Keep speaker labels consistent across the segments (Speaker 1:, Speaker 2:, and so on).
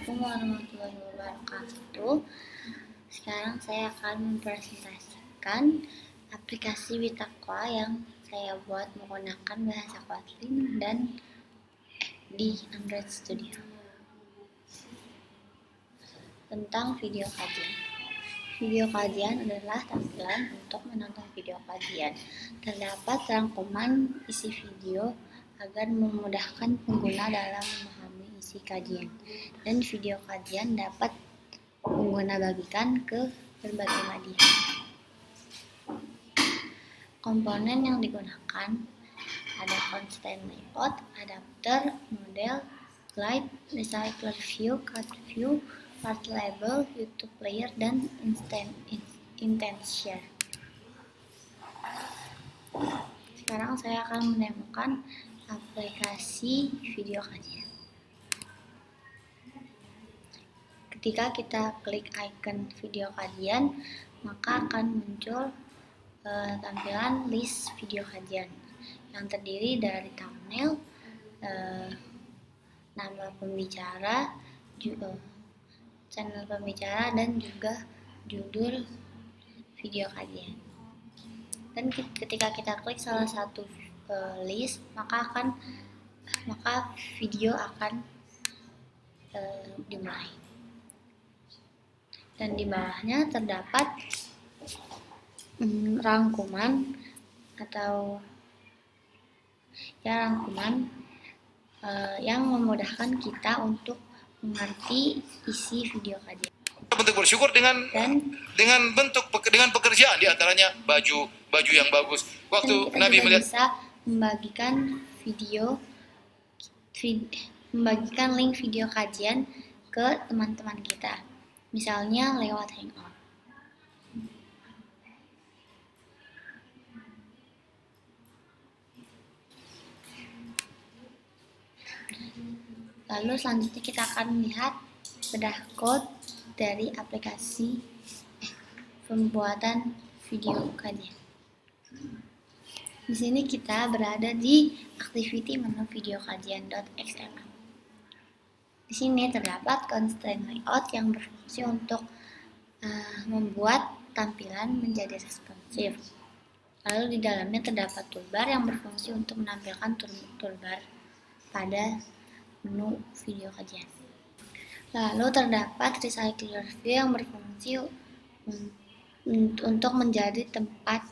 Speaker 1: Assalamualaikum warahmatullahi wabarakatuh. Sekarang saya akan mempresentasikan aplikasi Witakwa yang saya buat menggunakan bahasa Kotlin dan di Android Studio. Tentang video kajian. Video kajian adalah tampilan untuk menonton video kajian. Terdapat rangkuman isi video agar memudahkan pengguna dalam memahami isi kajian. Dan video kajian dapat pengguna bagikan ke berbagai media. Komponen yang digunakan ada constraint layout, adapter, model, glide, recycler view, cut view, part label, YouTube player, dan intent share. Sekarang saya akan menemukan aplikasi video kajian. Ketika kita klik icon video kajian, maka akan muncul tampilan list video kajian yang terdiri dari thumbnail, nama pembicara, channel pembicara, dan juga judul video kajian. Dan ketika kita klik salah satu list, maka video akan dimulai. Dan di bawahnya terdapat rangkuman yang memudahkan kita untuk mengerti isi video kajian.
Speaker 2: Bentuk bersyukur dengan pekerjaan, di antaranya baju yang bagus. Waktu Nabi melihat,
Speaker 1: bisa membagikan link video kajian ke teman-teman kita, misalnya lewat Hangout. Lalu selanjutnya kita akan melihat bedah code dari aplikasi pembuatan video kajian. Di sini kita berada di activity menu video kajian.xml. Di sini terdapat constraint layout yang berfungsi untuk membuat tampilan menjadi responsif. Lalu di dalamnya terdapat toolbar yang berfungsi untuk menampilkan toolbar pada menu video kajian. Lalu terdapat recycler view yang berfungsi untuk menjadi tempat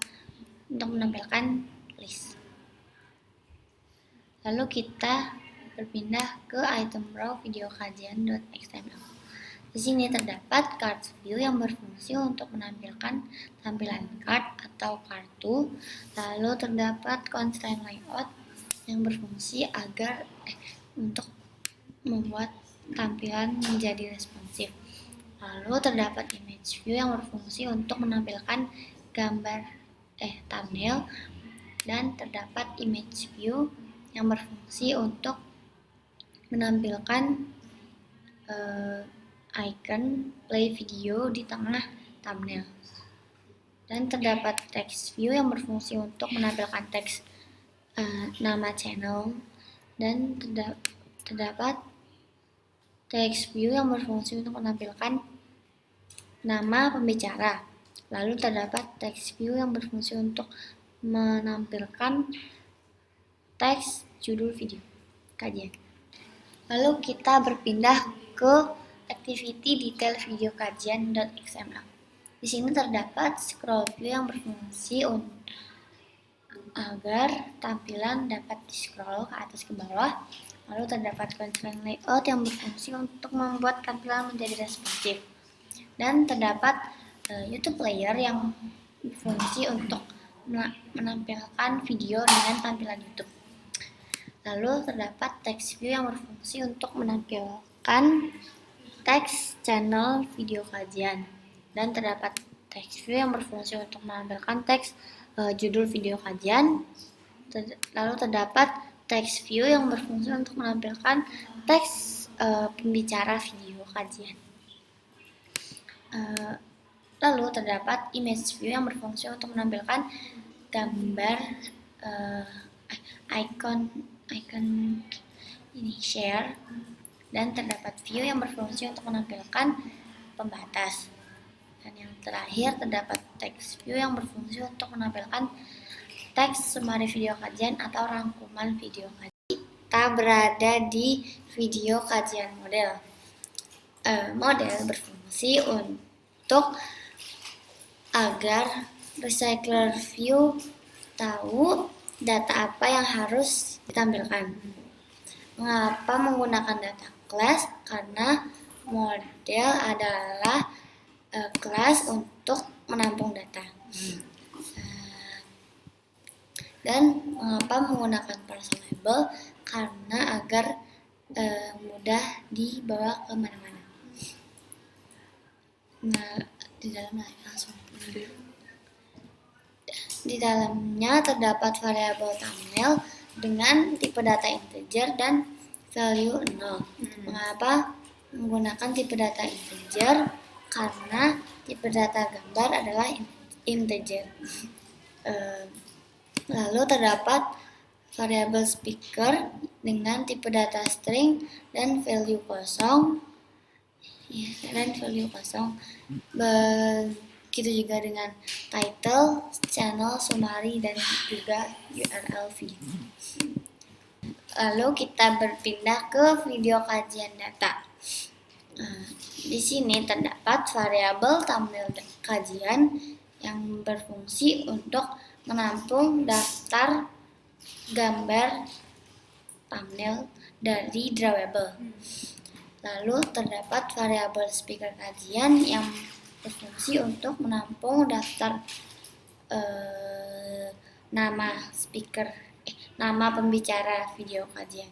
Speaker 1: untuk menampilkan list. Lalu kita berpindah ke item raw video kajian.xml. Di sini terdapat card view yang berfungsi untuk menampilkan tampilan card atau kartu. Lalu terdapat constraint layout yang berfungsi untuk membuat tampilan menjadi responsif. Lalu terdapat image view yang berfungsi untuk menampilkan gambar thumbnail, dan terdapat image view yang berfungsi untuk menampilkan icon play video di tengah thumbnail. Dan terdapat text view yang berfungsi untuk menampilkan teks nama channel, dan terdapat text view yang berfungsi untuk menampilkan nama pembicara. Lalu terdapat text view yang berfungsi untuk menampilkan teks judul video kajian. Lalu kita berpindah ke activity detail video kajian.xml. Di sini terdapat scroll view yang berfungsi agar tampilan dapat di-scroll ke atas ke bawah. Lalu terdapat constraint layout yang berfungsi untuk membuat tampilan menjadi responsif. Dan terdapat YouTube player yang berfungsi untuk menampilkan video dengan tampilan YouTube. Lalu terdapat text view yang berfungsi untuk menampilkan teks channel video kajian. Dan terdapat text view yang berfungsi untuk menampilkan teks judul video kajian. Lalu terdapat text view yang berfungsi untuk menampilkan teks pembicara video kajian. Lalu terdapat image view yang berfungsi untuk menampilkan gambar icon ini share Dan terdapat view yang berfungsi untuk menampilkan pembatas. Dan yang terakhir terdapat text view yang berfungsi untuk menampilkan teks summary video kajian atau rangkuman video kajian. Kita berada di video kajian model. Model berfungsi untuk agar recycler view tahu data apa yang harus ditampilkan. Mengapa menggunakan data class? Karena model adalah kelas untuk menampung data. Dan mengapa menggunakan parser label? Karena agar mudah dibawa kemana-mana. Nah, di dalamnya terdapat variabel thumbnail dengan tipe data integer dan value 0. Mengapa menggunakan tipe data integer? Karena tipe data gambar adalah integer. Lalu terdapat variabel speaker dengan tipe data string dan value kosong. Begitu juga dengan title, channel, summary, dan juga URL video. Lalu kita berpindah ke video kajian data. Di sini terdapat variabel thumbnail kajian yang berfungsi untuk menampung daftar gambar thumbnail dari drawable. Lalu terdapat variabel speaker kajian yang berfungsi untuk menampung daftar nama pembicara video kajian.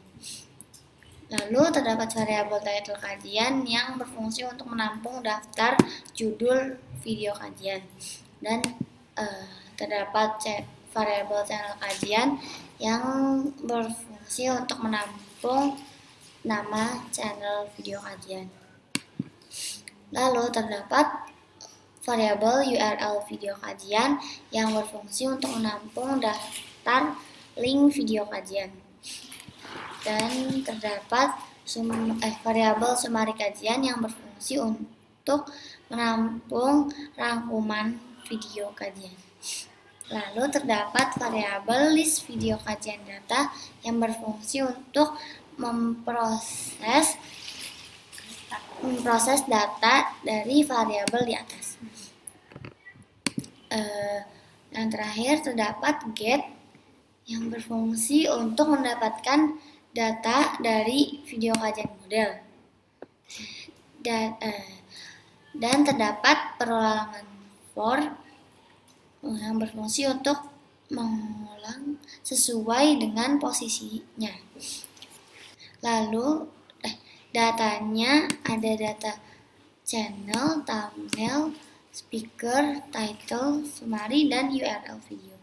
Speaker 1: Lalu terdapat variabel title kajian yang berfungsi untuk menampung daftar judul video kajian. Dan terdapat variabel channel kajian yang berfungsi untuk menampung nama channel video kajian. Lalu terdapat variabel URL video kajian yang berfungsi untuk menampung daftar link video kajian. Dan terdapat variabel summary kajian yang berfungsi untuk menampung rangkuman video kajian. Lalu terdapat variabel list video kajian data yang berfungsi untuk memproses data dari variabel di atas. Yang terakhir terdapat get yang berfungsi untuk mendapatkan data dari video kajian model. Dan terdapat perulangan for yang berfungsi untuk mengulang sesuai dengan posisinya. Lalu datanya ada data channel, thumbnail, speaker, title, summary, dan URL video.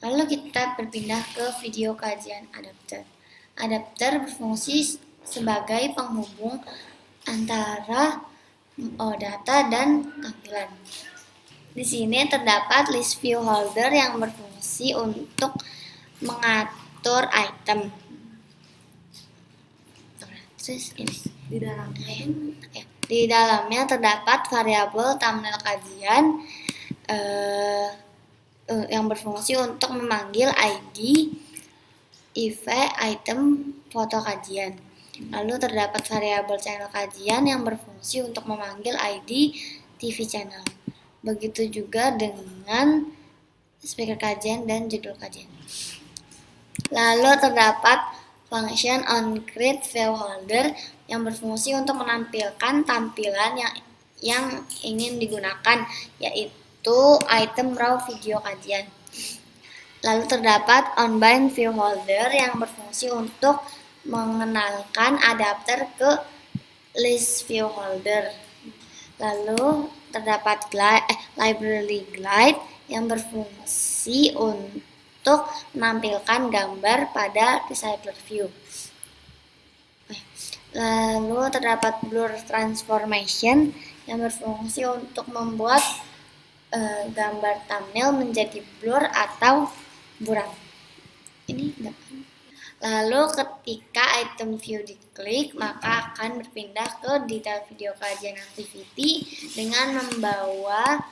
Speaker 1: Lalu kita berpindah ke video kajian adapter. Adapter berfungsi sebagai penghubung antara data dan tampilan. Di sini terdapat list view holder yang berfungsi untuk mengatur item. Terus ini di dalamnya terdapat variabel thumbnail kajian yang berfungsi untuk memanggil ID, IV, item, foto kajian. Lalu terdapat variabel channel kajian yang berfungsi untuk memanggil ID TV channel. Begitu juga dengan speaker kajian dan judul kajian. Lalu terdapat function onCreate view holder yang berfungsi untuk menampilkan tampilan yang ingin digunakan, yaitu item raw video kajian. Lalu terdapat onBind view holder yang berfungsi untuk mengenalkan adapter ke list view holder. Lalu terdapat library glide yang berfungsi untuk menampilkan gambar pada recycler view. Lalu terdapat blur transformation yang berfungsi untuk membuat gambar thumbnail menjadi blur atau buram. Ini Lalu ketika item view diklik, maka akan berpindah ke detail video kajian activity dengan membawa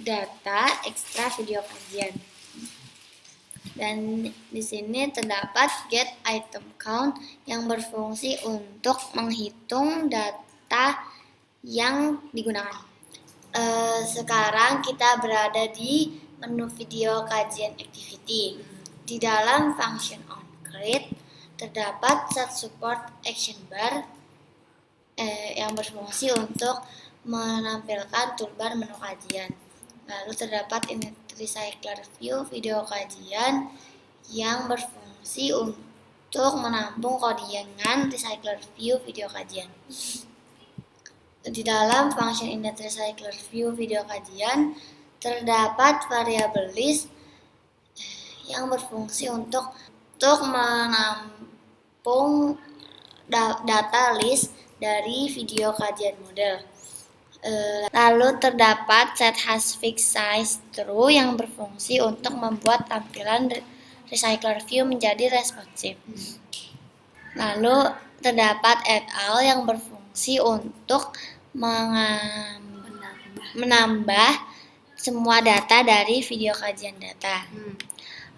Speaker 1: data ekstra video kajian. Dan di sini terdapat get item count yang berfungsi untuk menghitung data yang digunakan. Sekarang kita berada di menu video kajian activity. Di dalam function onCreate terdapat set support action bar yang berfungsi untuk menampilkan toolbar menu kajian. Lalu terdapat init recycler view video kajian yang berfungsi untuk menampung codingan recycler view video kajian. Di dalam function init recycler view video kajian terdapat variabel list yang berfungsi untuk menampung data list dari video kajian model. Lalu terdapat set has fixed size true yang berfungsi untuk membuat tampilan recycler view menjadi responsif. Lalu terdapat add all yang berfungsi untuk menambah semua data dari video kajian data.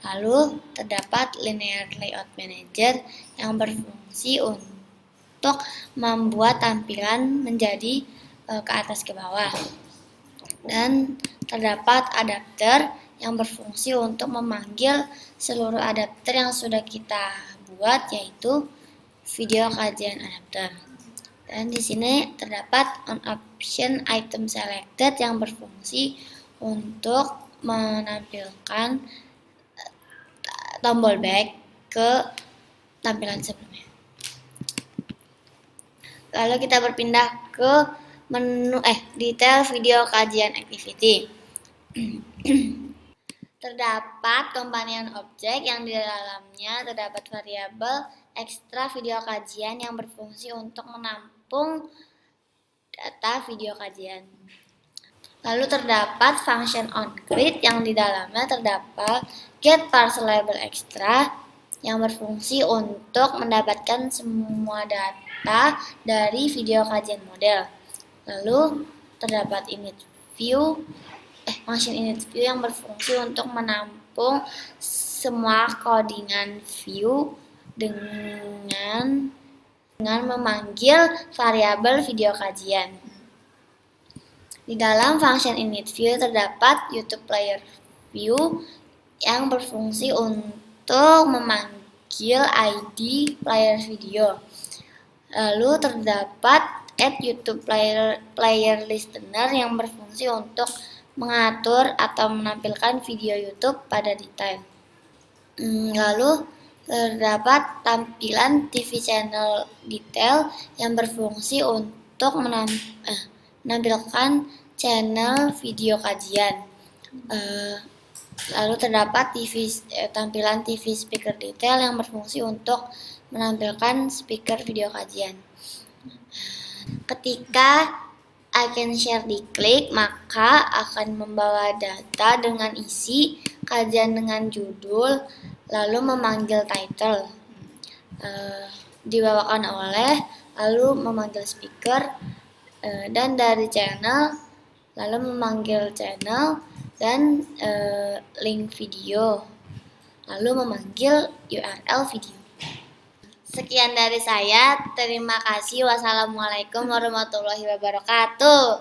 Speaker 1: Lalu terdapat linear layout manager yang berfungsi untuk membuat tampilan menjadi ke atas ke bawah. Dan terdapat adapter yang berfungsi untuk memanggil seluruh adapter yang sudah kita buat, yaitu video kajian adapter. Dan di sini terdapat on option item selected yang berfungsi untuk menampilkan tombol back ke tampilan sebelumnya. Lalu kita berpindah ke menu detail video kajian activity. Terdapat companion object yang di dalamnya terdapat variabel ekstra video kajian yang berfungsi untuk menampung data video kajian. Lalu terdapat function onCreate yang di dalamnya terdapat get parcel label extra yang berfungsi untuk mendapatkan semua data dari video kajian model. Lalu terdapat function init view yang berfungsi untuk menampung semua codingan view dengan memanggil variabel video kajian. Di dalam function init view terdapat YouTube player view yang berfungsi untuk memanggil ID player video. Lalu terdapat add YouTube player listener yang berfungsi untuk mengatur atau menampilkan video YouTube pada detail. Lalu terdapat tampilan TV channel detail yang berfungsi untuk menampilkan channel video kajian. Lalu terdapat tampilan TV speaker detail yang berfungsi untuk menampilkan speaker video kajian. Ketika icon share diklik, maka akan membawa data dengan isi, kajian dengan judul, lalu memanggil title, dibawakan oleh, lalu memanggil speaker, dan dari channel, lalu memanggil channel, dan link video, lalu memanggil URL video. Sekian dari saya, terima kasih. Wassalamualaikum warahmatullahi wabarakatuh.